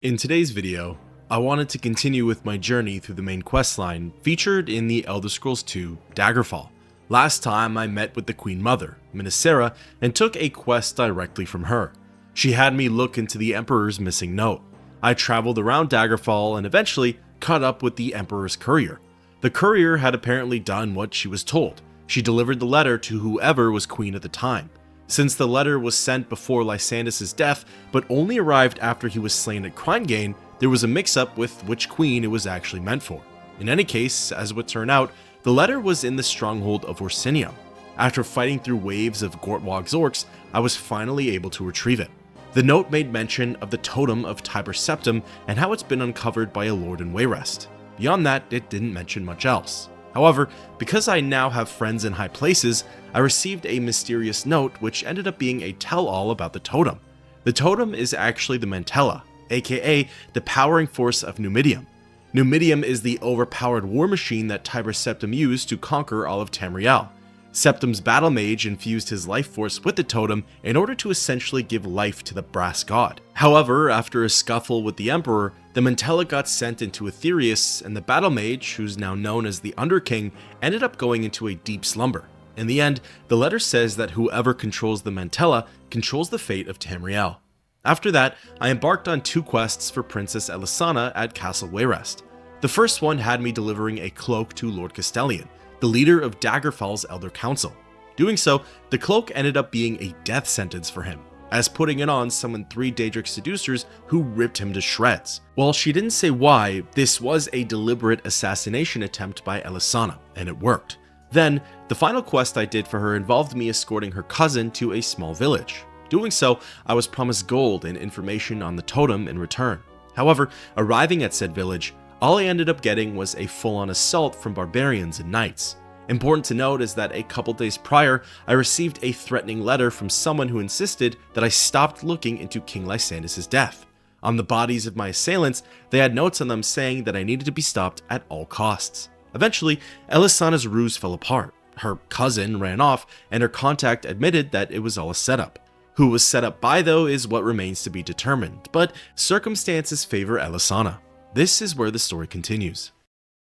In today's video, I wanted to continue with my journey through the main questline featured in the Elder Scrolls 2 Daggerfall. Last time I met with the Queen Mother, Minisera, and took a quest directly from her. She had me look into the Emperor's missing note. I traveled around Daggerfall and eventually caught up with the Emperor's courier. The courier had apparently done what she was told. She delivered the letter to whoever was queen at the time. Since the letter was sent before Lysandis' death, but only arrived after he was slain at Crimegain, there was a mix-up with which queen it was actually meant for. In any case, as it would turn out, the letter was in the stronghold of Orsinium. After fighting through waves of Gortwog's orcs, I was finally able to retrieve it. The note made mention of the totem of Tiber Septim and how it's been uncovered by a lord in Wayrest. Beyond that, it didn't mention much else. However, because I now have friends in high places, I received a mysterious note which ended up being a tell-all about the totem. The totem is actually the Mantella, aka the powering force of Numidium. Numidium is the overpowered war machine that Tiber Septim used to conquer all of Tamriel. Septim's battle mage infused his life force with the totem in order to essentially give life to the brass god. However, after a scuffle with the Emperor, the Mantella got sent into Aetherius, and the battle mage, who's now known as the Underking, ended up going into a deep slumber. In the end, the letter says that whoever controls the Mantella controls the fate of Tamriel. After that, I embarked on 2 quests for Princess Elisana at Castle Wayrest. The first one had me delivering a cloak to Lord Castellian, the leader of Daggerfall's Elder Council. Doing so, the cloak ended up being a death sentence for him, as putting it on summoned 3 Daedric seducers who ripped him to shreds. While she didn't say why, this was a deliberate assassination attempt by Elisana, and it worked. Then, the final quest I did for her involved me escorting her cousin to a small village. Doing so, I was promised gold and information on the totem in return. However, arriving at said village, all I ended up getting was a full-on assault from barbarians and knights. Important to note is that a couple days prior, I received a threatening letter from someone who insisted that I stopped looking into King Lysandis' death. On the bodies of my assailants, they had notes on them saying that I needed to be stopped at all costs. Eventually, Elisana's ruse fell apart. Her cousin ran off, and her contact admitted that it was all a setup. Who was set up by, though, is what remains to be determined, but circumstances favor Elisana. This is where the story continues.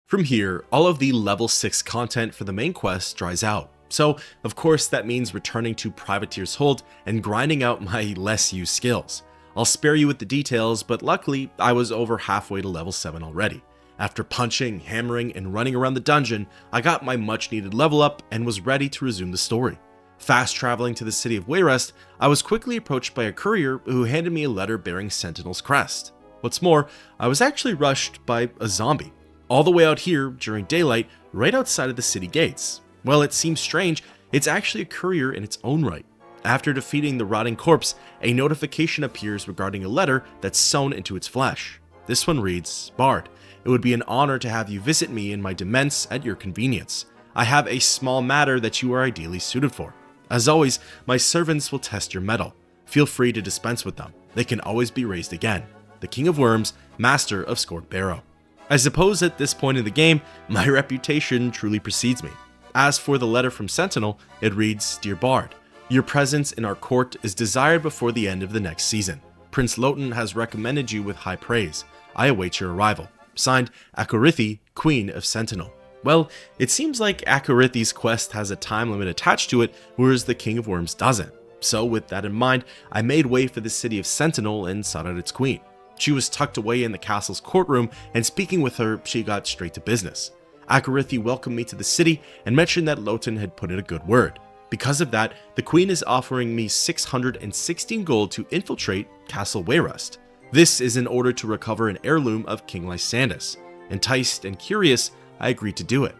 From here, all of the level 6 content for the main quest dries out. So, of course, that means returning to Privateer's Hold and grinding out my less used skills. I'll spare you with the details, but luckily, I was over halfway to level 7 already. After punching, hammering, and running around the dungeon, I got my much needed level up and was ready to resume the story. Fast traveling to the city of Wayrest, I was quickly approached by a courier who handed me a letter bearing Sentinel's crest. What's more, I was actually rushed by a zombie, all the way out here during daylight, right outside of the city gates. Well, it seems strange, it's actually a courier in its own right. After defeating the rotting corpse, a notification appears regarding a letter that's sewn into its flesh. This one reads, "Bard, it would be an honor to have you visit me in my demesne at your convenience. I have a small matter that you are ideally suited for. As always, my servants will test your mettle. Feel free to dispense with them. They can always be raised again. The King of Worms, Master of Scored Barrow." I suppose at this point in the game, my reputation truly precedes me. As for the letter from Sentinel, it reads, "Dear Bard, your presence in our court is desired before the end of the next season. Prince Loten has recommended you with high praise. I await your arrival. Signed, Akorithi, Queen of Sentinel." Well, it seems like Akorithi's quest has a time limit attached to it, whereas the King of Worms doesn't. So with that in mind, I made way for the city of Sentinel and sought out its queen. She was tucked away in the castle's courtroom, and speaking with her, she got straight to business. Akorithi welcomed me to the city and mentioned that Loten had put in a good word. Because of that, the queen is offering me 616 gold to infiltrate Castle Wayrest. This is in order to recover an heirloom of King Lysandis. Enticed and curious, I agreed to do it.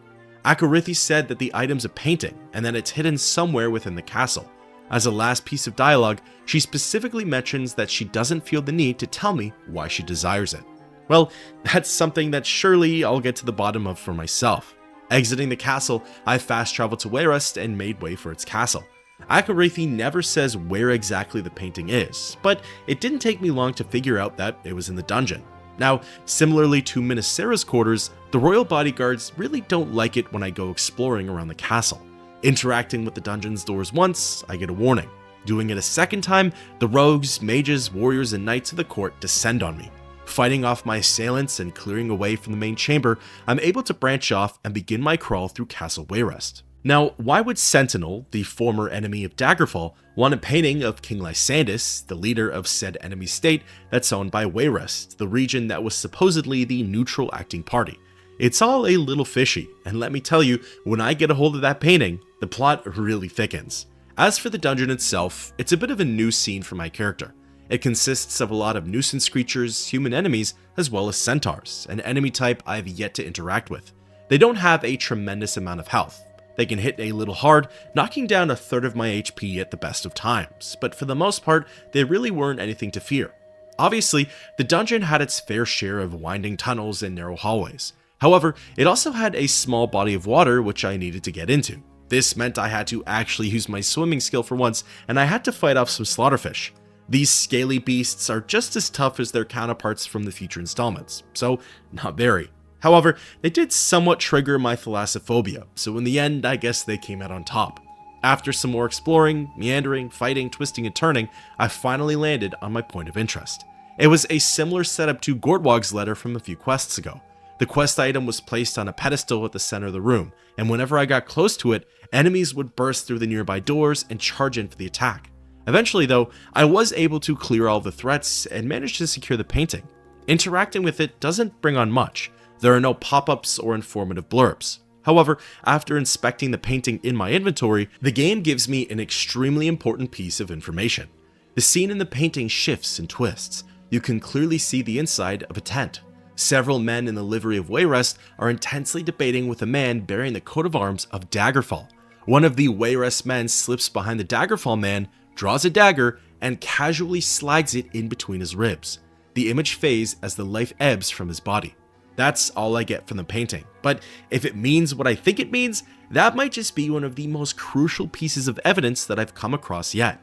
Akorithi said that the item's a painting and that it's hidden somewhere within the castle. As a last piece of dialogue, she specifically mentions that she doesn't feel the need to tell me why she desires it. Well, that's something that surely I'll get to the bottom of for myself. Exiting the castle, I fast traveled to Wayrest and made way for its castle. Akorithi never says where exactly the painting is, but it didn't take me long to figure out that it was in the dungeon. Now, similarly to Minisera's quarters, the royal bodyguards really don't like it when I go exploring around the castle. Interacting with the dungeon's doors once, I get a warning. Doing it a second time, the rogues, mages, warriors, and knights of the court descend on me. Fighting off my assailants and clearing away from the main chamber, I'm able to branch off and begin my crawl through Castle Wayrest. Now, why would Sentinel, the former enemy of Daggerfall, want a painting of King Lysandis, the leader of said enemy state that's owned by Wayrest, the region that was supposedly the neutral acting party? It's all a little fishy, and let me tell you, when I get a hold of that painting, the plot really thickens. As for the dungeon itself, it's a bit of a new scene for my character. It consists of a lot of nuisance creatures, human enemies, as well as centaurs, an enemy type I've yet to interact with. They don't have a tremendous amount of health. They can hit a little hard, knocking down a third of my HP at the best of times, but for the most part, they really weren't anything to fear. Obviously, the dungeon had its fair share of winding tunnels and narrow hallways. However, it also had a small body of water which I needed to get into. This meant I had to actually use my swimming skill for once, and I had to fight off some slaughterfish. These scaly beasts are just as tough as their counterparts from the future installments, so not very. However, they did somewhat trigger my thalassophobia, so in the end, I guess they came out on top. After some more exploring, meandering, fighting, twisting, and turning, I finally landed on my point of interest. It was a similar setup to Gordwog's letter from a few quests ago. The quest item was placed on a pedestal at the center of the room, and whenever I got close to it, enemies would burst through the nearby doors and charge in for the attack. Eventually though, I was able to clear all the threats and managed to secure the painting. Interacting with it doesn't bring on much. There are no pop-ups or informative blurbs. However, after inspecting the painting in my inventory, the game gives me an extremely important piece of information. The scene in the painting shifts and twists. You can clearly see the inside of a tent. Several men in the livery of Wayrest are intensely debating with a man bearing the coat of arms of Daggerfall. One of the Wayrest men slips behind the Daggerfall man, draws a dagger, and casually slides it in between his ribs. The image fades as the life ebbs from his body. That's all I get from the painting, but if it means what I think it means, that might just be one of the most crucial pieces of evidence that I've come across yet.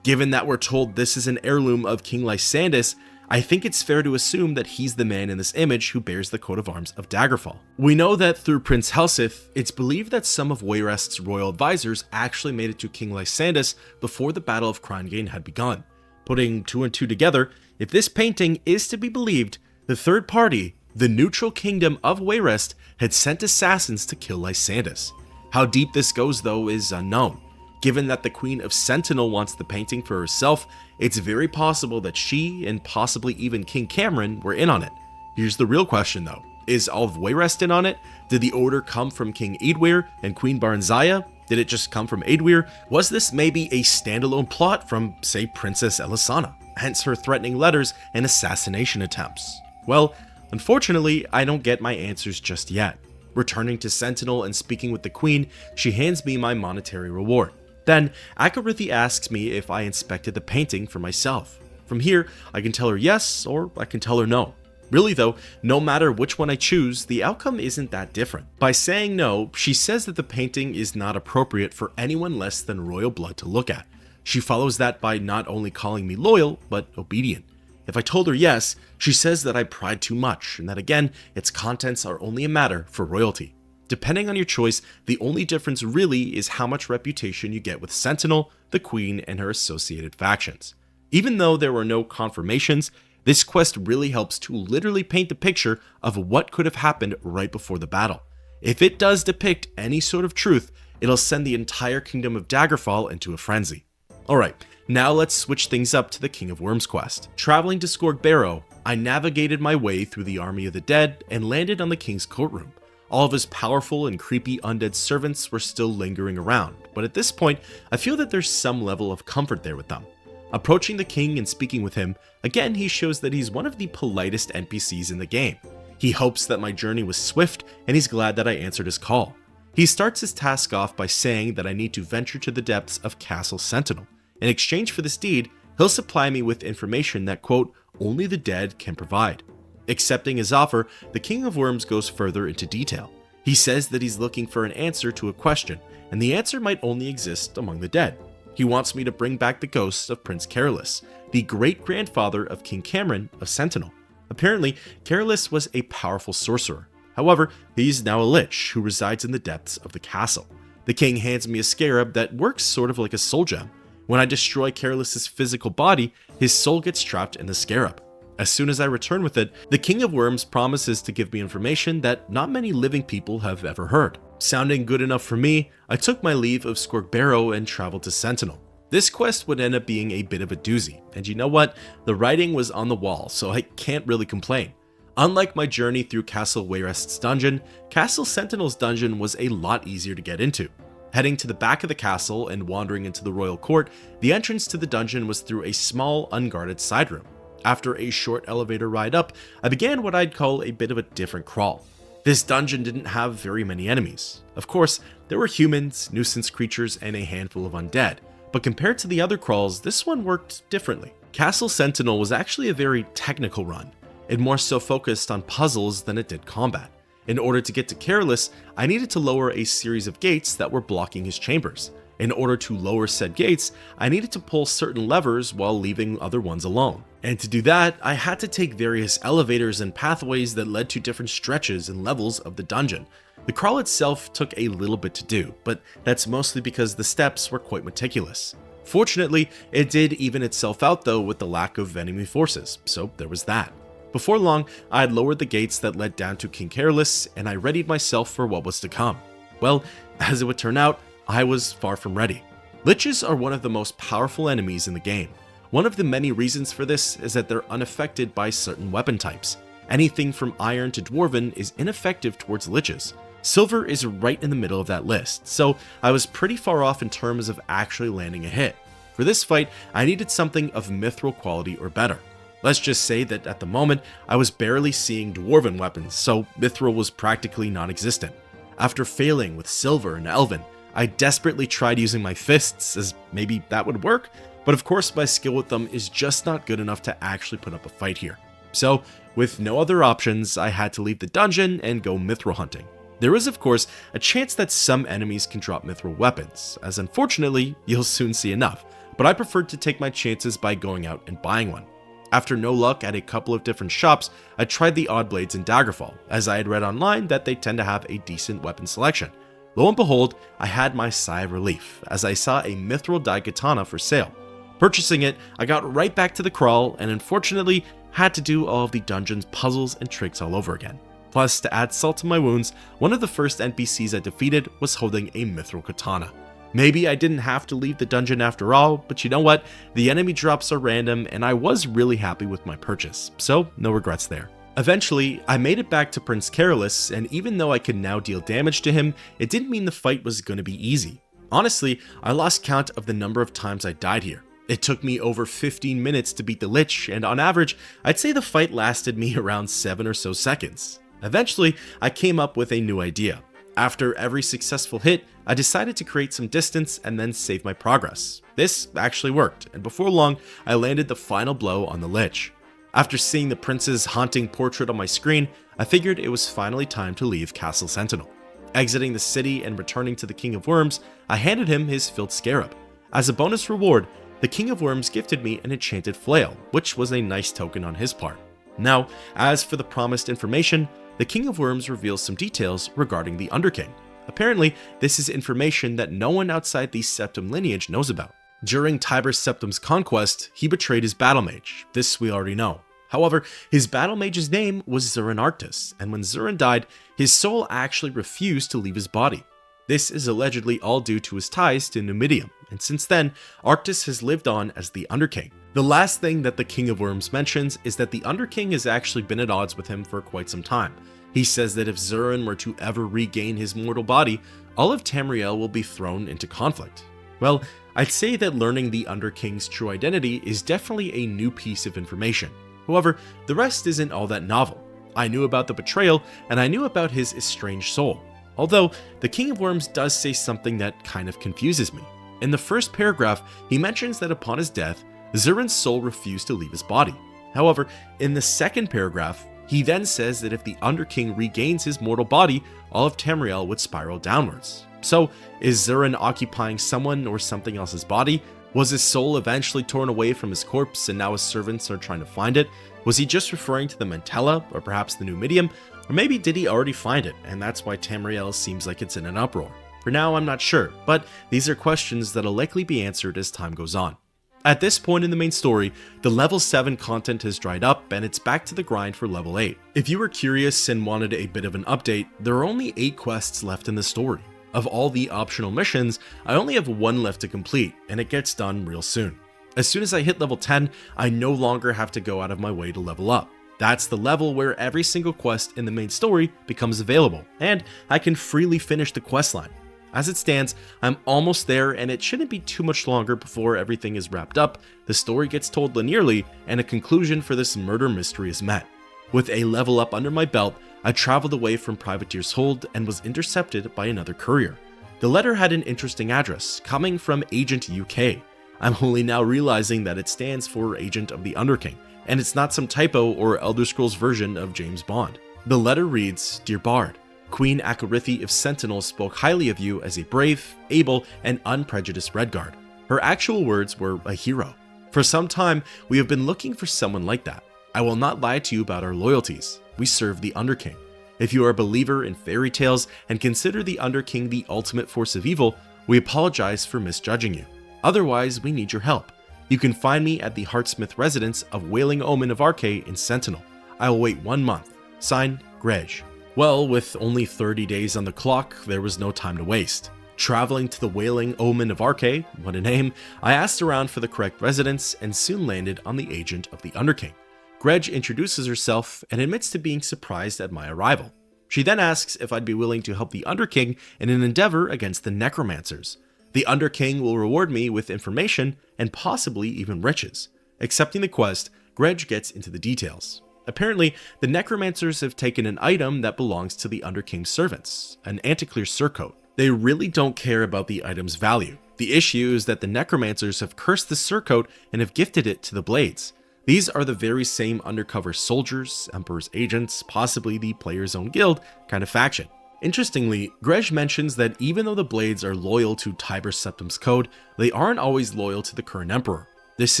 Given that we're told this is an heirloom of King Lysandis, I think it's fair to assume that he's the man in this image who bears the coat of arms of Daggerfall. We know that through Prince Helseth, it's believed that some of Wayrest's royal advisors actually made it to King Lysandis before the Battle of Crongane had begun. Putting two and two together, if this painting is to be believed, the third party, the neutral kingdom of Wayrest, had sent assassins to kill Lysandis. How deep this goes though is unknown. Given that the Queen of Sentinel wants the painting for herself, it's very possible that she, and possibly even King Cameron, were in on it. Here's the real question though. Is all of Wayrest in on it? Did the order come from King Eadwyr and Queen Barenziah? Did it just come from Eadwyr? Was this maybe a standalone plot from, say, Princess Elisana? Hence her threatening letters and assassination attempts. Well, unfortunately, I don't get my answers just yet. Returning to Sentinel and speaking with the Queen, she hands me my monetary reward. Then, Akarithy asks me if I inspected the painting for myself. From here, I can tell her yes, or I can tell her no. Really though, no matter which one I choose, the outcome isn't that different. By saying no, she says that the painting is not appropriate for anyone less than royal blood to look at. She follows that by not only calling me loyal, but obedient. If I told her yes, she says that I pried too much, and that again, its contents are only a matter for royalty. Depending on your choice, the only difference really is how much reputation you get with Sentinel, the Queen, and her associated factions. Even though there were no confirmations, this quest really helps to literally paint the picture of what could have happened right before the battle. If it does depict any sort of truth, it'll send the entire kingdom of Daggerfall into a frenzy. Alright, now let's switch things up to the King of Worms quest. Traveling to Skorg Barrow, I navigated my way through the army of the dead and landed on the king's courtroom. All of his powerful and creepy undead servants were still lingering around, but at this point, I feel that there's some level of comfort there with them. Approaching the king and speaking with him, again he shows that he's one of the politest NPCs in the game. He hopes that my journey was swift, and he's glad that I answered his call. He starts his task off by saying that I need to venture to the depths of Castle Sentinel. In exchange for this deed, he'll supply me with information that, quote, only the dead can provide. Accepting his offer, the King of Worms goes further into detail. He says that he's looking for an answer to a question, and the answer might only exist among the dead. He wants me to bring back the ghosts of Prince Carolus, the great-grandfather of King Cameron of Sentinel. Apparently, Carolus was a powerful sorcerer. However, he's now a lich who resides in the depths of the castle. The king hands me a scarab that works sort of like a soul gem. When I destroy Carolus's physical body, his soul gets trapped in the scarab. As soon as I return with it, the King of Worms promises to give me information that not many living people have ever heard. Sounding good enough for me, I took my leave of Squirkbarrow and traveled to Sentinel. This quest would end up being a bit of a doozy, and you know what? The writing was on the wall, so I can't really complain. Unlike my journey through Castle Wayrest's dungeon, Castle Sentinel's dungeon was a lot easier to get into. Heading to the back of the castle and wandering into the royal court, the entrance to the dungeon was through a small, unguarded side room. After a short elevator ride up, I began what I'd call a bit of a different crawl. This dungeon didn't have very many enemies. Of course, there were humans, nuisance creatures, and a handful of undead, but compared to the other crawls, this one worked differently. Castle Sentinel was actually a very technical run. It more so focused on puzzles than it did combat. In order to get to Careless, I needed to lower a series of gates that were blocking his chambers. In order to lower said gates, I needed to pull certain levers while leaving other ones alone. And to do that, I had to take various elevators and pathways that led to different stretches and levels of the dungeon. The crawl itself took a little bit to do, but that's mostly because the steps were quite meticulous. Fortunately, it did even itself out though with the lack of enemy forces, so there was that. Before long, I had lowered the gates that led down to King Careless, and I readied myself for what was to come. Well, as it would turn out, I was far from ready. Liches are one of the most powerful enemies in the game. One of the many reasons for this is that they're unaffected by certain weapon types. Anything from iron to dwarven is ineffective towards liches. Silver is right in the middle of that list, so I was pretty far off in terms of actually landing a hit. For this fight, I needed something of mithril quality or better. Let's just say that at the moment, I was barely seeing dwarven weapons, so mithril was practically non-existent. After failing with silver and elven, I desperately tried using my fists, as maybe that would work, but of course my skill with them is just not good enough to actually put up a fight here. So, with no other options, I had to leave the dungeon and go mithril hunting. There is of course a chance that some enemies can drop mithril weapons, as unfortunately, you'll soon see enough, but I preferred to take my chances by going out and buying one. After no luck at a couple of different shops, I tried the odd blades in Daggerfall, as I had read online that they tend to have a decent weapon selection. Lo and behold, I had my sigh of relief, as I saw a mithril dyed katana for sale. Purchasing it, I got right back to the crawl, and unfortunately, had to do all of the dungeon's puzzles and tricks all over again. Plus, to add salt to my wounds, one of the first NPCs I defeated was holding a mithril katana. Maybe I didn't have to leave the dungeon after all, but you know what? The enemy drops are random, and I was really happy with my purchase, so no regrets there. Eventually, I made it back to Prince Careless, and even though I could now deal damage to him, it didn't mean the fight was going to be easy. Honestly, I lost count of the number of times I died here. It took me over 15 minutes to beat the Lich, and on average, I'd say the fight lasted me around 7 or so seconds. Eventually, I came up with a new idea. After every successful hit, I decided to create some distance and then save my progress. This actually worked, and before long, I landed the final blow on the Lich. After seeing the prince's haunting portrait on my screen, I figured it was finally time to leave Castle Sentinel. Exiting the city and returning to the King of Worms, I handed him his filled scarab. As a bonus reward, the King of Worms gifted me an enchanted flail, which was a nice token on his part. Now, as for the promised information, the King of Worms reveals some details regarding the Underking. Apparently, this is information that no one outside the Septim lineage knows about. During Tiber Septim's conquest, he betrayed his battle mage. This we already know. However, his battle mage's name was Zurin Arctus, and when Zurin died, his soul actually refused to leave his body. This is allegedly all due to his ties to Numidium, and since then, Arctus has lived on as the Underking. The last thing that the King of Worms mentions is that the Underking has actually been at odds with him for quite some time. He says that if Zurin were to ever regain his mortal body, all of Tamriel will be thrown into conflict. Well, I'd say that learning the Underking's true identity is definitely a new piece of information. However, the rest isn't all that novel. I knew about the betrayal, and I knew about his estranged soul. Although, the King of Worms does say something that kind of confuses me. In the first paragraph, he mentions that upon his death, Zurin's soul refused to leave his body. However, in the second paragraph, he then says that if the Underking regains his mortal body, all of Tamriel would spiral downwards. So, is Zurin occupying someone or something else's body? Was his soul eventually torn away from his corpse and now his servants are trying to find it? Was he just referring to the Mantella, or perhaps the Numidium? Or maybe did he already find it, and that's why Tamriel seems like it's in an uproar? For now, I'm not sure, but these are questions that'll likely be answered as time goes on. At this point in the main story, the level 7 content has dried up and it's back to the grind for level 8. If you were curious and wanted a bit of an update, there are only 8 quests left in the story. Of all the optional missions, I only have 1 left to complete, and it gets done real soon. As soon as I hit level 10, I no longer have to go out of my way to level up. That's the level where every single quest in the main story becomes available, and I can freely finish the questline. As it stands, I'm almost there, and it shouldn't be too much longer before everything is wrapped up, the story gets told linearly, and a conclusion for this murder mystery is met. With a level up under my belt, I traveled away from Privateer's Hold and was intercepted by another courier. The letter had an interesting address, coming from Agent UK. I'm only now realizing that it stands for Agent of the Underking, and it's not some typo or Elder Scrolls version of James Bond. The letter reads, "Dear Bard, Queen Akarithi of Sentinel spoke highly of you as a brave, able, and unprejudiced Redguard. Her actual words were a hero. For some time, we have been looking for someone like that. I will not lie to you about our loyalties. We serve the Underking. If you are a believer in fairy tales and consider the Underking the ultimate force of evil, we apologize for misjudging you. Otherwise, we need your help. You can find me at the Heartsmith residence of Wailing Omen of Arche in Sentinel. I will wait 1 month. Signed, Grej." Well, with only 30 days on the clock, there was no time to waste. Traveling to the Wailing Omen of Arche, what a name, I asked around for the correct residence and soon landed on the Agent of the Underking. Grej introduces herself and admits to being surprised at my arrival. She then asks if I'd be willing to help the Underking in an endeavor against the Necromancers. The Underking will reward me with information and possibly even riches. Accepting the quest, Grej gets into the details. Apparently, the Necromancers have taken an item that belongs to the Underking's servants, an anti-clear surcoat. They really don't care about the item's value. The issue is that the Necromancers have cursed the surcoat and have gifted it to the Blades. These are the very same undercover soldiers, Emperor's agents, possibly the player's own guild kind of faction. Interestingly, Grej mentions that even though the Blades are loyal to Tiber Septim's code, they aren't always loyal to the current Emperor. This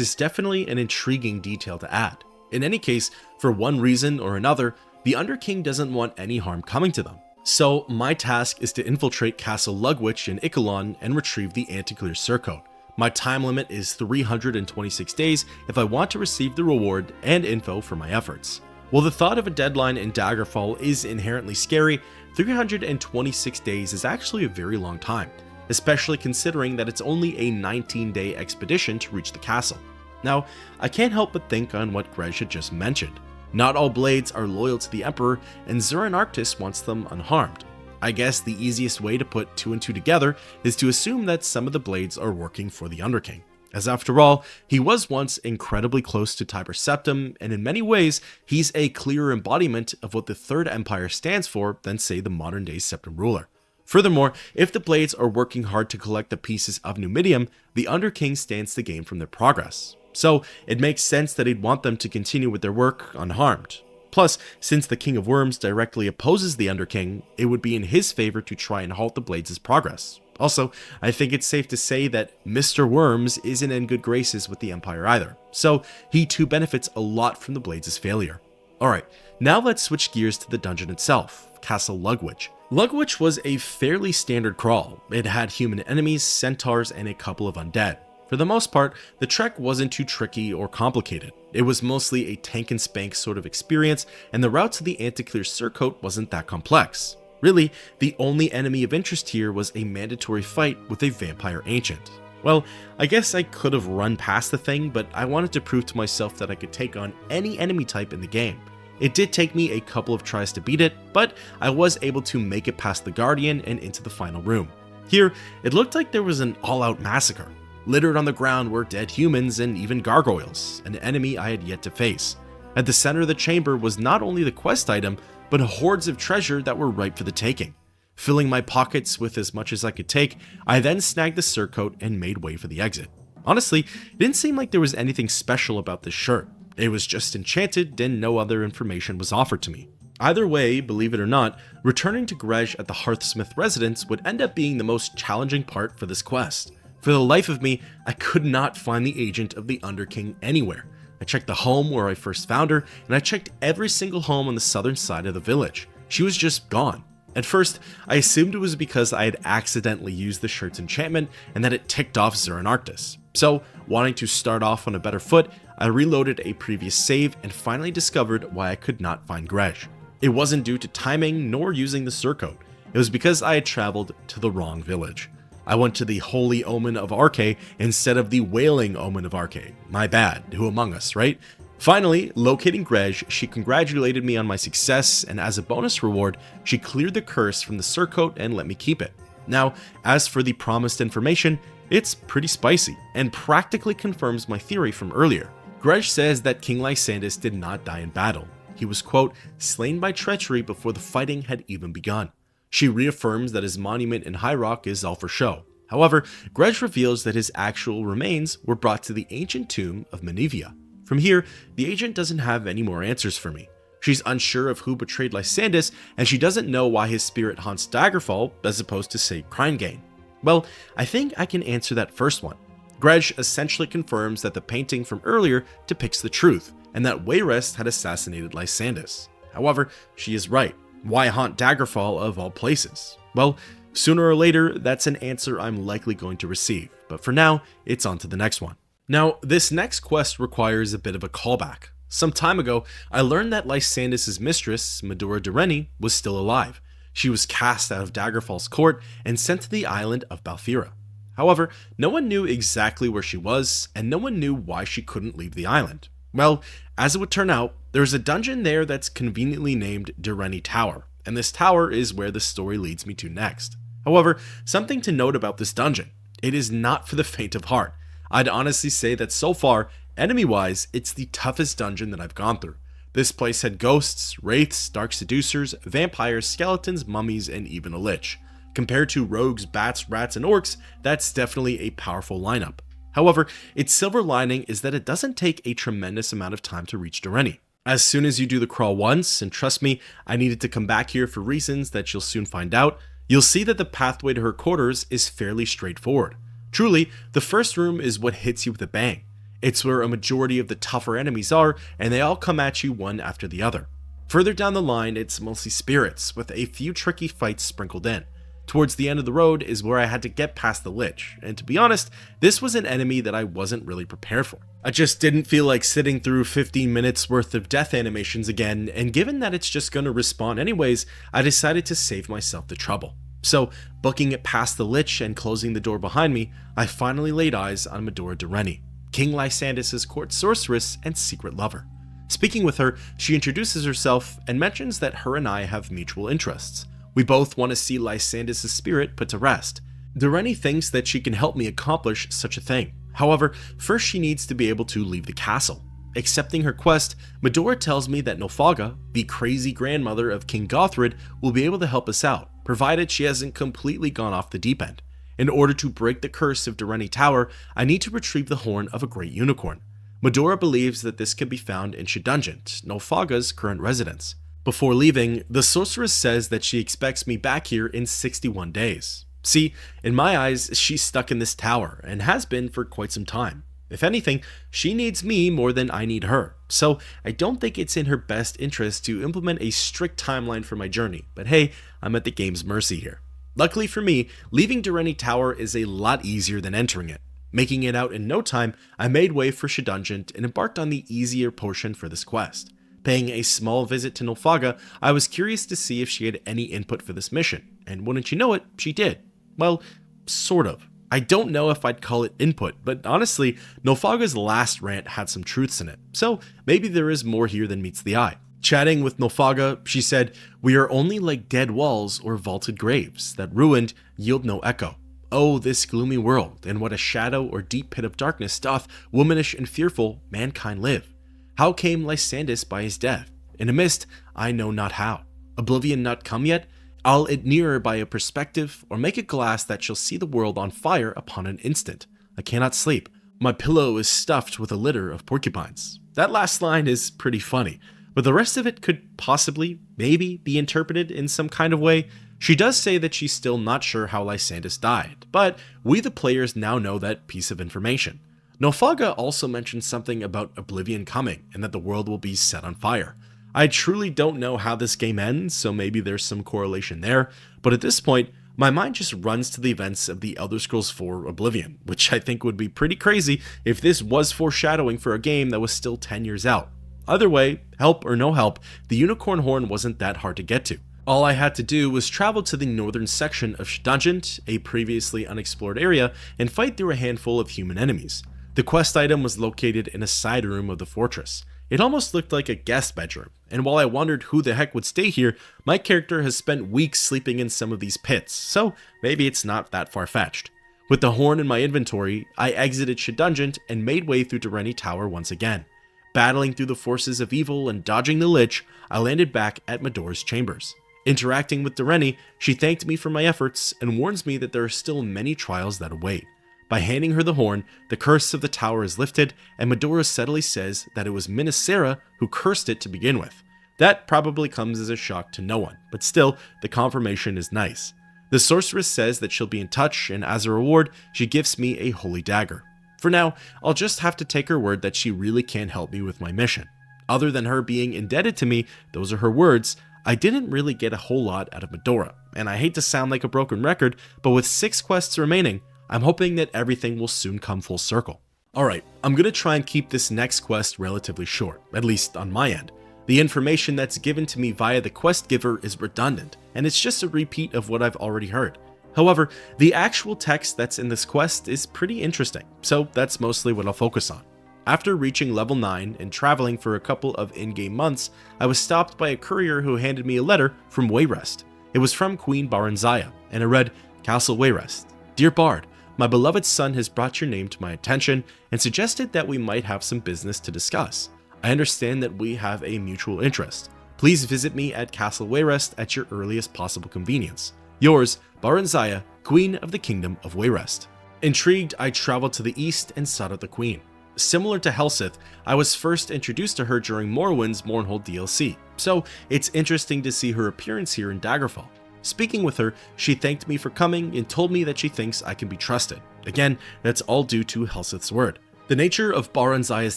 is definitely an intriguing detail to add. In any case, for one reason or another, the Underking doesn't want any harm coming to them. So my task is to infiltrate Castle Lugwich in Ikalon and retrieve the anti-clear surcoat. My time limit is 326 days if I want to receive the reward and info for my efforts. While the thought of a deadline in Daggerfall is inherently scary, 326 days is actually a very long time, especially considering that it's only a 19-day expedition to reach the castle. Now, I can't help but think on what Grej had just mentioned. Not all Blades are loyal to the Emperor, and Zurin Arctis wants them unharmed. I guess the easiest way to put 2 and 2 together is to assume that some of the Blades are working for the Underking. As after all, he was once incredibly close to Tiber Septim, and in many ways, he's a clearer embodiment of what the Third Empire stands for than, say, the modern-day Septim ruler. Furthermore, if the Blades are working hard to collect the pieces of Numidium, the Underking stands to gain from their progress. So, it makes sense that he'd want them to continue with their work unharmed. Plus, since the King of Worms directly opposes the Underking, it would be in his favor to try and halt the Blades' progress. Also, I think it's safe to say that Mr. Worms isn't in good graces with the Empire either, so he too benefits a lot from the Blades' failure. Alright, now let's switch gears to the dungeon itself, Castle Lugwich. Lugwich was a fairly standard crawl. It had human enemies, centaurs, and a couple of undead. For the most part, the trek wasn't too tricky or complicated. It was mostly a tank and spank sort of experience, and the route to the anti-clear surcoat wasn't that complex. Really, the only enemy of interest here was a mandatory fight with a vampire ancient. Well, I guess I could have run past the thing, but I wanted to prove to myself that I could take on any enemy type in the game. It did take me a couple of tries to beat it, but I was able to make it past the Guardian and into the final room. Here, it looked like there was an all-out massacre. Littered on the ground were dead humans and even gargoyles, an enemy I had yet to face. At the center of the chamber was not only the quest item, but hordes of treasure that were ripe for the taking. Filling my pockets with as much as I could take, I then snagged the surcoat and made way for the exit. Honestly, it didn't seem like there was anything special about this shirt. It was just enchanted and no other information was offered to me. Either way, believe it or not, returning to Grej at the Hearthsmith residence would end up being the most challenging part for this quest. For the life of me, I could not find the Agent of the Underking anywhere. I checked the home where I first found her, and I checked every single home on the southern side of the village. She was just gone. At first, I assumed it was because I had accidentally used the shirt's enchantment and that it ticked off Zuranarctus. So, wanting to start off on a better foot, I reloaded a previous save and finally discovered why I could not find Grej. It wasn't due to timing nor using the surcoat. It was because I had traveled to the wrong village. I went to the Holy Omen of Arche instead of the Wailing Omen of Arche. My bad, who among us, right? Finally, locating Grej, she congratulated me on my success, and as a bonus reward, she cleared the curse from the surcoat and let me keep it. Now, as for the promised information, it's pretty spicy, and practically confirms my theory from earlier. Grej says that King Lysandis did not die in battle. He was, quote, slain by treachery before the fighting had even begun. She reaffirms that his monument in High Rock is all for show. However, Grej reveals that his actual remains were brought to the ancient tomb of Menevia. From here, the agent doesn't have any more answers for me. She's unsure of who betrayed Lysandis, and she doesn't know why his spirit haunts Daggerfall as opposed to, say, Crimegain. Well, I think I can answer that first one. Grej essentially confirms that the painting from earlier depicts the truth, and that Wayrest had assassinated Lysandis. However, she is right. Why haunt Daggerfall of all places? Well, sooner or later, that's an answer I'm likely going to receive, but for now, it's on to the next one. Now, this next quest requires a bit of a callback. Some time ago, I learned that Lysandis' mistress, Medora Dureni, was still alive. She was cast out of Daggerfall's court and sent to the island of Balfira. However, no one knew exactly where she was, and no one knew why she couldn't leave the island. Well, as it would turn out, there's a dungeon there that's conveniently named Dureni Tower, and this tower is where the story leads me to next. However, something to note about this dungeon, it is not for the faint of heart. I'd honestly say that so far, enemy-wise, it's the toughest dungeon that I've gone through. This place had ghosts, wraiths, dark seducers, vampires, skeletons, mummies, and even a lich. Compared to rogues, bats, rats, and orcs, that's definitely a powerful lineup. However, its silver lining is that it doesn't take a tremendous amount of time to reach Dureni. As soon as you do the crawl once, and trust me, I needed to come back here for reasons that you'll soon find out, you'll see that the pathway to her quarters is fairly straightforward. Truly, the first room is what hits you with a bang. It's where a majority of the tougher enemies are, and they all come at you one after the other. Further down the line, it's mostly spirits, with a few tricky fights sprinkled in. Towards the end of the road is where I had to get past the Lich, and to be honest, this was an enemy that I wasn't really prepared for. I just didn't feel like sitting through 15 minutes worth of death animations again, and given that it's just gonna respawn anyways, I decided to save myself the trouble. So, booking it past the Lich and closing the door behind me, I finally laid eyes on Medora Dureni, King Lysandis' court sorceress and secret lover. Speaking with her, she introduces herself and mentions that her and I have mutual interests. We both want to see Lysandis' spirit put to rest. Dureni thinks that she can help me accomplish such a thing. However, first she needs to be able to leave the castle. Accepting her quest, Medora tells me that Nolfaga, the crazy grandmother of King Gothrid, will be able to help us out, provided she hasn't completely gone off the deep end. In order to break the curse of Dureni Tower, I need to retrieve the horn of a great unicorn. Medora believes that this can be found in Shedungeon, Nolfaga's current residence. Before leaving, the sorceress says that she expects me back here in 61 days. See, in my eyes, she's stuck in this tower, and has been for quite some time. If anything, she needs me more than I need her, so I don't think it's in her best interest to implement a strict timeline for my journey, but hey, I'm at the game's mercy here. Luckily for me, leaving Dureni Tower is a lot easier than entering it. Making it out in no time, I made way for Shedungeon and embarked on the easier portion for this quest. Paying a small visit to Nolfaga, I was curious to see if she had any input for this mission, and wouldn't you know it, she did. Well, sort of. I don't know if I'd call it input, but honestly, Nolfaga's last rant had some truths in it, so maybe there is more here than meets the eye. Chatting with Nolfaga, she said, "We are only like dead walls or vaulted graves, that ruined yield no echo. Oh, this gloomy world, in what a shadow or deep pit of darkness doth, womanish and fearful, mankind live. How came Lysandis by his death? In a mist, I know not how. Oblivion not come yet? I'll it nearer by a perspective, or make a glass that shall see the world on fire upon an instant. I cannot sleep. My pillow is stuffed with a litter of porcupines." That last line is pretty funny, but the rest of it could possibly, maybe, be interpreted in some kind of way. She does say that she's still not sure how Lysandis died, but we the players now know that piece of information. Nolfaga also mentions something about Oblivion coming, and that the world will be set on fire. I truly don't know how this game ends, so maybe there's some correlation there, but at this point, my mind just runs to the events of the Elder Scrolls 4 Oblivion, which I think would be pretty crazy if this was foreshadowing for a game that was still 10 years out. Either way, help or no help, the Unicorn Horn wasn't that hard to get to. All I had to do was travel to the northern section of Shedungeon, a previously unexplored area, and fight through a handful of human enemies. The quest item was located in a side room of the fortress. It almost looked like a guest bedroom, and while I wondered who the heck would stay here, my character has spent weeks sleeping in some of these pits, so maybe it's not that far-fetched. With the horn in my inventory, I exited Shedungeon and made way through Durrani Tower once again. Battling through the forces of evil and dodging the Lich, I landed back at Medora's chambers. Interacting with Durrani, she thanked me for my efforts and warns me that there are still many trials that await. By handing her the horn, the curse of the tower is lifted, and Medora subtly says that it was Minnesera who cursed it to begin with. That probably comes as a shock to no one, but still, the confirmation is nice. The sorceress says that she'll be in touch, and as a reward, she gifts me a holy dagger. For now, I'll just have to take her word that she really can help me with my mission. Other than her being indebted to me, those are her words, I didn't really get a whole lot out of Medora, and I hate to sound like a broken record, but with 6 quests remaining, I'm hoping that everything will soon come full circle. Alright, I'm gonna try and keep this next quest relatively short, at least on my end. The information that's given to me via the quest giver is redundant, and it's just a repeat of what I've already heard. However, the actual text that's in this quest is pretty interesting, so that's mostly what I'll focus on. After reaching level 9 and traveling for a couple of in-game months, I was stopped by a courier who handed me a letter from Wayrest. It was from Queen Barenziah, and it read, "Castle Wayrest. Dear Bard, my beloved son has brought your name to my attention and suggested that we might have some business to discuss. I understand that we have a mutual interest. Please visit me at Castle Wayrest at your earliest possible convenience. Yours, Barenziah, Queen of the Kingdom of Wayrest." Intrigued, I traveled to the east and sought out the Queen. Similar to Helseth, I was first introduced to her during Morrowind's Mournhold DLC, so it's interesting to see her appearance here in Daggerfall. Speaking with her, she thanked me for coming and told me that she thinks I can be trusted. Again, that's all due to Helseth's word. The nature of Barenziah's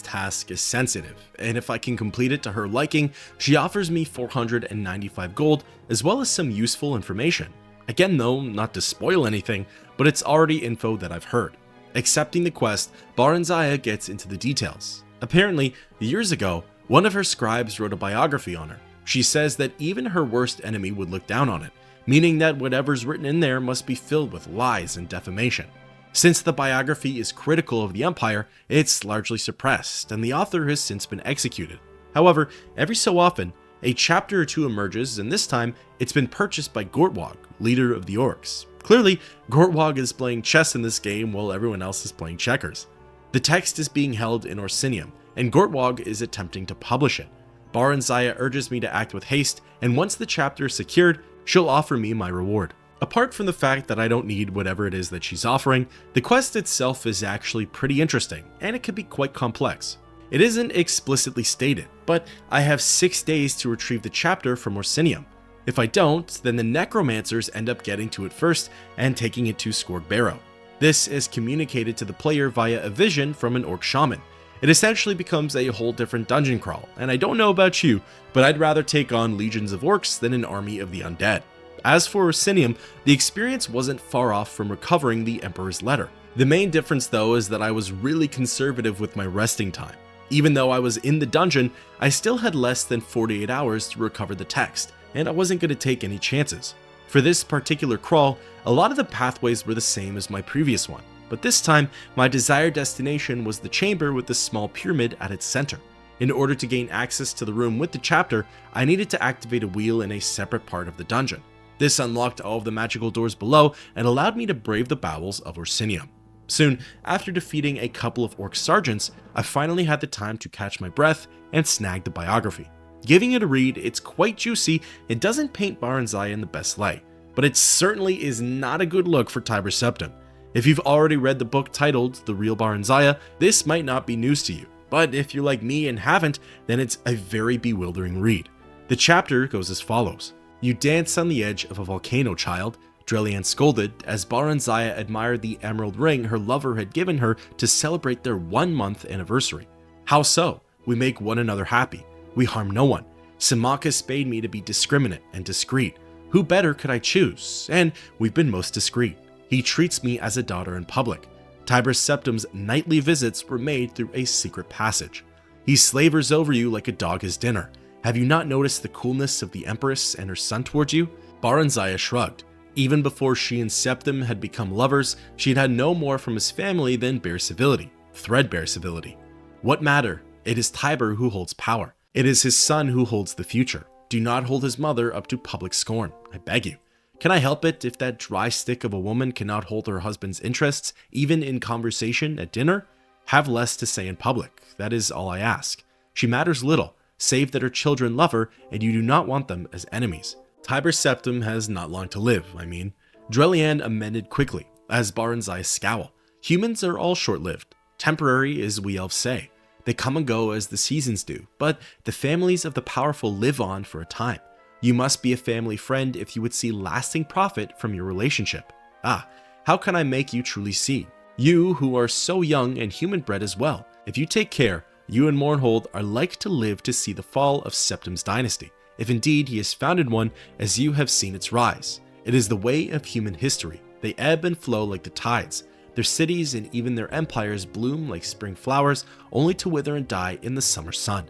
task is sensitive, and if I can complete it to her liking, she offers me 495 gold as well as some useful information. Again though, not to spoil anything, but it's already info that I've heard. Accepting the quest, Barenziah gets into the details. Apparently, years ago, one of her scribes wrote a biography on her. She says that even her worst enemy would look down on it, meaning that whatever's written in there must be filled with lies and defamation. Since the biography is critical of the Empire, it's largely suppressed, and the author has since been executed. However, every so often, a chapter or two emerges, and this time, it's been purchased by Gortwog, leader of the Orcs. Clearly, Gortwog is playing chess in this game while everyone else is playing checkers. The text is being held in Orsinium, and Gortwog is attempting to publish it. Barenziah urges me to act with haste, and once the chapter is secured, she'll offer me my reward. Apart from the fact that I don't need whatever it is that she's offering, the quest itself is actually pretty interesting, and it can be quite complex. It isn't explicitly stated, but I have 6 days to retrieve the chapter from Orsinium. If I don't, then the necromancers end up getting to it first and taking it to Skorg Barrow. This is communicated to the player via a vision from an orc shaman. It essentially becomes a whole different dungeon crawl, and I don't know about you, but I'd rather take on legions of orcs than an army of the undead. As for Orsinium, the experience wasn't far off from recovering the Emperor's letter. The main difference though is that I was really conservative with my resting time. Even though I was in the dungeon, I still had less than 48 hours to recover the text, and I wasn't going to take any chances. For this particular crawl, a lot of the pathways were the same as my previous one, but this time, my desired destination was the chamber with the small pyramid at its center. In order to gain access to the room with the chapter, I needed to activate a wheel in a separate part of the dungeon. This unlocked all of the magical doors below and allowed me to brave the bowels of Orsinium. Soon, after defeating a couple of orc sergeants, I finally had the time to catch my breath and snag the biography. Giving it a read, it's quite juicy and doesn't paint Barenziah in the best light, but it certainly is not a good look for Tiber Septim. If you've already read the book titled The Real Barenziah, this might not be news to you, but if you're like me and haven't, then it's a very bewildering read. The chapter goes as follows. You dance on the edge of a volcano, child, Drelian scolded as Barenziah admired the emerald ring her lover had given her to celebrate their 1-month anniversary. How so? We make one another happy. We harm no one. Symmachus bade me to be discriminate and discreet. Who better could I choose? And we've been most discreet. He treats me as a daughter in public. Tiber Septim's nightly visits were made through a secret passage. He slavers over you like a dog his dinner. Have you not noticed the coolness of the Empress and her son towards you? Barenziah shrugged. Even before she and Septim had become lovers, she had had no more from his family than bare civility, threadbare civility. What matter? It is Tiber who holds power. It is his son who holds the future. Do not hold his mother up to public scorn, I beg you. Can I help it if that dry stick of a woman cannot hold her husband's interests, even in conversation at dinner? Have less to say in public, that is all I ask. She matters little, save that her children love her and you do not want them as enemies. Tiber Septim has not long to live, Drelian amended quickly, as Barenziah scowl. Humans are all short-lived, temporary as we elves say. They come and go as the seasons do, but the families of the powerful live on for a time. You must be a family friend if you would see lasting profit from your relationship. How can I make you truly see? You who are so young and human-bred as well. If you take care, you and Mournhold are like to live to see the fall of Septim's dynasty, if indeed he has founded one as you have seen its rise. It is the way of human history. They ebb and flow like the tides. Their cities and even their empires bloom like spring flowers, only to wither and die in the summer sun.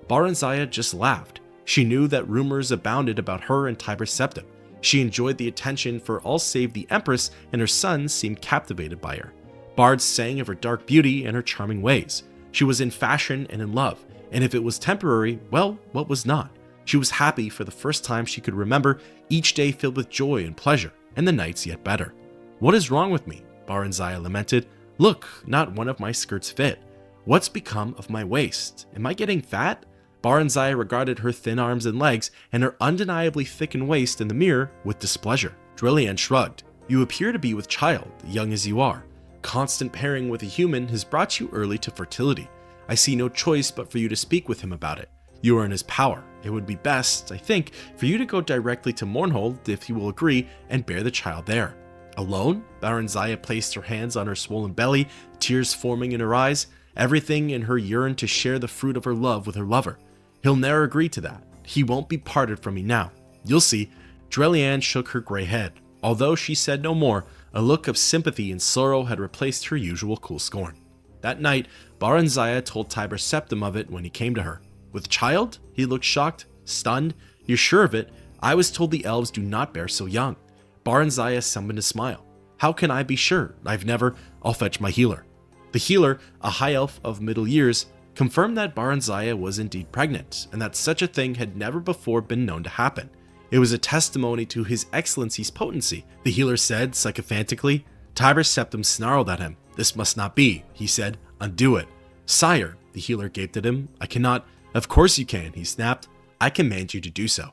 Barenziah just laughed. She knew that rumors abounded about her and Tiber Septim. She enjoyed the attention for all save the Empress, and her son seemed captivated by her. Bards sang of her dark beauty and her charming ways. She was in fashion and in love, and if it was temporary, well, what was not? She was happy for the first time she could remember, each day filled with joy and pleasure, and the nights yet better. What is wrong with me? Barenziah lamented. Look, not one of my skirts fit. What's become of my waist? Am I getting fat? Barenziah regarded her thin arms and legs and her undeniably thickened waist in the mirror with displeasure. Drelian shrugged. You appear to be with child, young as you are. Constant pairing with a human has brought you early to fertility. I see no choice but for you to speak with him about it. You are in his power. It would be best, I think, for you to go directly to Mournhold if he will agree and bear the child there. Alone? Barenziah placed her hands on her swollen belly, tears forming in her eyes. Everything in her yearned to share the fruit of her love with her lover. He'll ne'er agree to that. He won't be parted from me now. You'll see. Drelian shook her gray head. Although she said no more, a look of sympathy and sorrow had replaced her usual cool scorn. That night, Barenziah told Tiber Septim of it when he came to her. With child? He looked shocked, stunned. You're sure of it? I was told the elves do not bear so young. Barenziah summoned a smile. How can I be sure? I'll fetch my healer. The healer, a high elf of middle years, confirmed that Barenziah was indeed pregnant, and that such a thing had never before been known to happen. It was a testimony to his excellency's potency, the healer said sycophantically. Tiber Septim snarled at him. This must not be, he said. Undo it. Sire, the healer gaped at him. I cannot. Of course you can, he snapped. I command you to do so.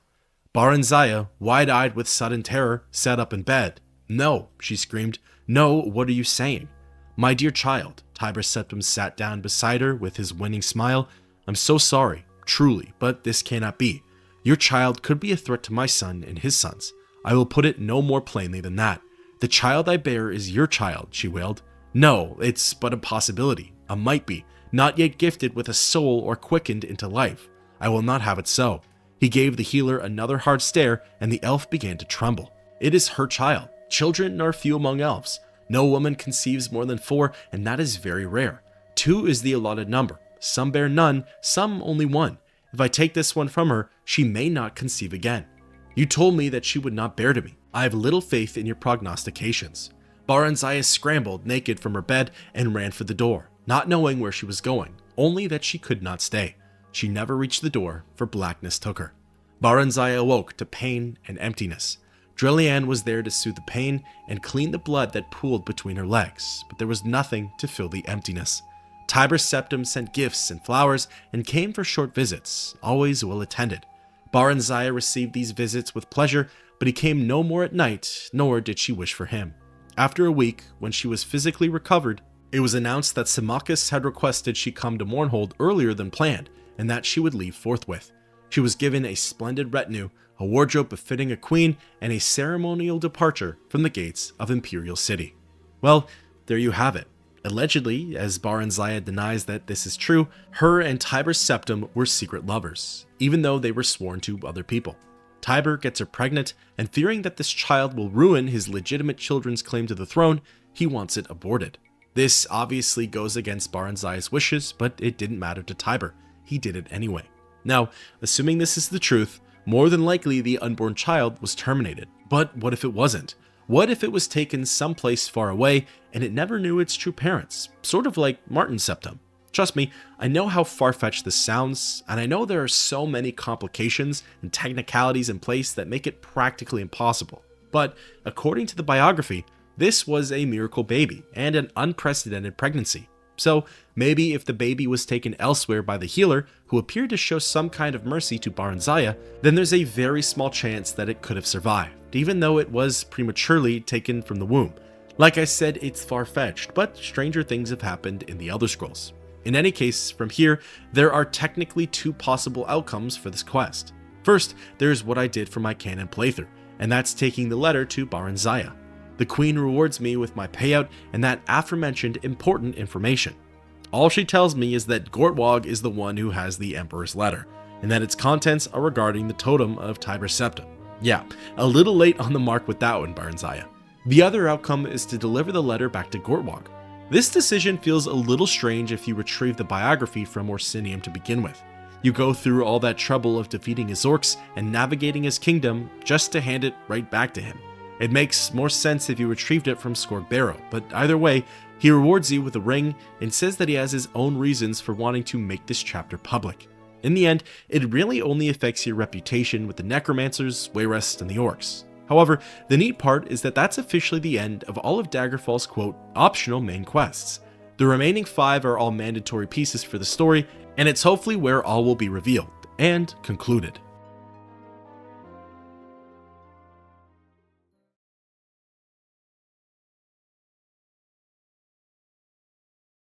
Barenziah, wide-eyed with sudden terror, sat up in bed. No, she screamed. No, what are you saying? My dear child, Tiber Septim sat down beside her with his winning smile. I'm so sorry, truly, but this cannot be. Your child could be a threat to my son and his sons. I will put it no more plainly than that. The child I bear is your child, she wailed. No, it's but a possibility, a might be, not yet gifted with a soul or quickened into life. I will not have it so. He gave the healer another hard stare, and the elf began to tremble. It is her child. Children are few among elves. No woman conceives more than 4, and that is very rare. 2 is the allotted number. Some bear none, some only 1. If I take this one from her, she may not conceive again. You told me that she would not bear to me. I have little faith in your prognostications. Barenziah scrambled naked from her bed and ran for the door, not knowing where she was going, only that she could not stay. She never reached the door, for blackness took her. Barenziah awoke to pain and emptiness. Drelian was there to soothe the pain and clean the blood that pooled between her legs, but there was nothing to fill the emptiness. Tiber Septim sent gifts and flowers and came for short visits, always well attended. Barenziah received these visits with pleasure, but he came no more at night, nor did she wish for him. After a week, when she was physically recovered, it was announced that Symmachus had requested she come to Mournhold earlier than planned, and that she would leave forthwith. She was given a splendid retinue, a wardrobe befitting a queen, and a ceremonial departure from the gates of Imperial City. Well, there you have it. Allegedly, as Barenziah denies that this is true, her and Tiber's septum were secret lovers, even though they were sworn to other people. Tiber gets her pregnant, and fearing that this child will ruin his legitimate children's claim to the throne, he wants it aborted. This obviously goes against Barenziah's wishes, but it didn't matter to Tiber. He did it anyway. Now, assuming this is the truth, more than likely the unborn child was terminated. But what if it wasn't? What if it was taken someplace far away and it never knew its true parents? Sort of like Martin's septum. Trust me, I know how far-fetched this sounds, and I know there are so many complications and technicalities in place that make it practically impossible. But according to the biography, this was a miracle baby and an unprecedented pregnancy. So maybe if the baby was taken elsewhere by the healer, who appeared to show some kind of mercy to Barenziah, then there's a very small chance that it could have survived, even though it was prematurely taken from the womb. Like I said, it's far-fetched, but stranger things have happened in the Elder Scrolls. In any case, from here, there are technically two possible outcomes for this quest. First, there's what I did for my canon playthrough, and that's taking the letter to Barenziah. The queen rewards me with my payout and that aforementioned important information. All she tells me is that Gortwog is the one who has the Emperor's letter, and that its contents are regarding the totem of Tiber's septum. Yeah, a little late on the mark with that one, Barenziah. The other outcome is to deliver the letter back to Gortwog. This decision feels a little strange if you retrieve the biography from Orsinium to begin with. You go through all that trouble of defeating his orcs and navigating his kingdom just to hand it right back to him. It makes more sense if you retrieved it from Skorg Barrow, but either way, he rewards you with a ring and says that he has his own reasons for wanting to make this chapter public. In the end, it really only affects your reputation with the Necromancers, Wayrest, and the Orcs. However, the neat part is that that's officially the end of all of Daggerfall's quote, optional main quests. The remaining 5 are all mandatory pieces for the story, and it's hopefully where all will be revealed and concluded.